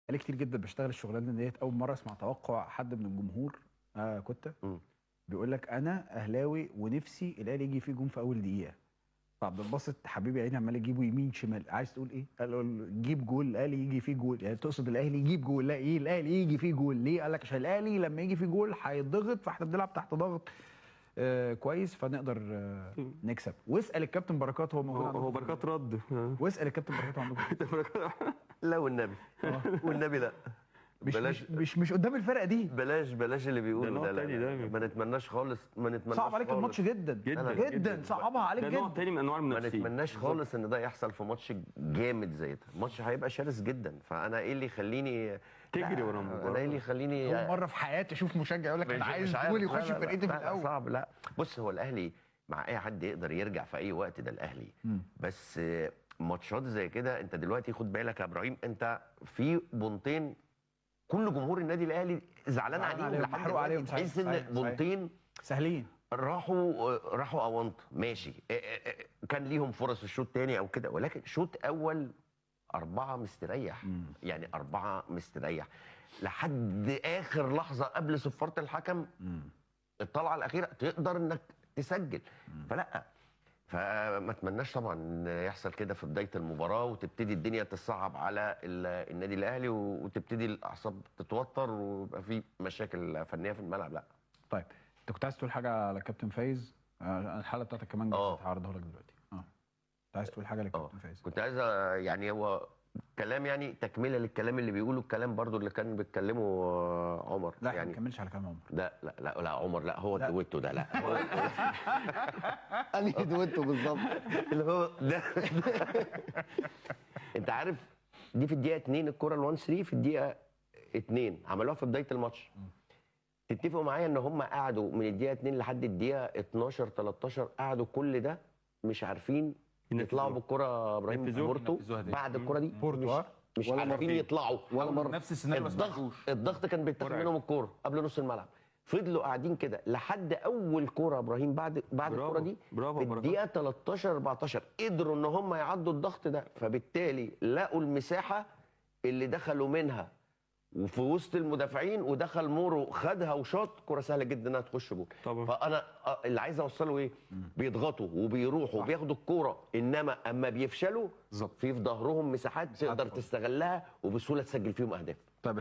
بقالي كتير جدا بشتغل الشغلانه ديت. اول مره اسمع توقع حد من الجمهور كنت بيقول لك انا اهلاوي ونفسي الاهلي يجي فيه جون في اول دقيقه. فعبد الباسط حبيبي عيني عمال يجيبه يمين شمال، عايز تقول ايه؟ قال له جيب جول الاهلي يجي فيه جول، يعني تقصد الاهلي يجيب جول؟ لا، ايه الاهلي يجي فيه جول ليه؟ قال لك عشان الاهلي لما يجي فيه جول هيضغط، فاحنا بنلعب تحت ضغط كويس فنقدر نكسب. واسال الكابتن بركات، هو موجود عندكم؟ هو بركات رد. واسال الكابتن بركات عندكم. لا والنبي، والنبي لا. مش قدام الفرقه دي. بلاش اللي بيقولوا ده ده. تاني ده ما نتمناش خالص، ما نتمناش صعب عليك خالص. الماتش جدا جدا صعبها عليك ده جدا. نوع تاني من انواع ما المنافسين. نتمناش خالص ان ده يحصل في ماتش جامد زي ده. الماتش هيبقى شرس جدا، فانا ايه اللي يخليني تجري ورا المباراه؟ انا ايه اللي يخليني اول مره في حياتي اشوف مشجع يقول لك انا عايز جول يخش فرقتي في الاول. صعب. لا بص، هو الاهلي مع اي حد يقدر يرجع في اي وقت، ده الاهلي. بس ماتشات زي كده انت دلوقتي خد بالك يا ابراهيم، انت في بونتين كل جمهور النادي الاهلي زعلان عليهم لحد دلوقتي. تحس ان بونتين سهلين راحوا اونط ماشي. كان ليهم فرص الشوط الثاني او كده، ولكن شوط اول 4 مستريح. يعني 4 مستريح لحد اخر لحظه قبل صفاره الحكم. الطلعه الاخيره تقدر انك تسجل. فما اتمناش طبعا يحصل كده في بدايه المباراه وتبتدي الدنيا تصعب على النادي الاهلي وتبتدي الاعصاب تتوتر ويبقى في مشاكل فنيه في الملعب. لا. طيب انت كنت عايز تقول حاجه على كابتن فايز؟ الحاله بتاعتك كمان جاهزه، هعرضها لك دلوقتي. كنت عايز تقول حاجه لكابتن فايز؟ كنت عايز يعني هو كلام، يعني تكمله للكلام اللي بيقوله، الكلام برضو اللي كان بيتكلمه عمر. لا يعني ما تكملش على كلام عمر. لا عمر، لا هو الدويتو ده. لا هو انهي دويتو بالظبط اللي هو ده. انت عارف دي في الدقيقه 2 الكره ال 1-3 في الدقيقه 2 عملوها في بدايه الماتش. تتفقوا معايا ان هم قعدوا من الدقيقه 2 لحد الدقيقه 12 13 قعدوا كل ده مش عارفين يطلعوا بالكره. ابراهيم بورتو بعد الكره دي بورتو مش عارفين يطلعوا ولا مره. نفس السيناريو الضغط كان بيتاخد منهم الكوره قبل نص الملعب. فضلوا قاعدين كده لحد اول كوره ابراهيم بعد الكوره دي في الدقيقه 13 14 قدروا ان هم يعدوا الضغط ده. فبالتالي لقوا المساحه اللي دخلوا منها وفي وسط المدافعين، ودخل مورو خدها وشاط كره سهله جدا انها تخش جول. فانا اللي عايز اوصله ايه؟ بيضغطوا وبيروحوا وبياخدوا الكوره، انما اما بيفشلوا في ظهرهم مساحات تقدر تستغلها وبسهوله تسجل فيهم اهداف. طيب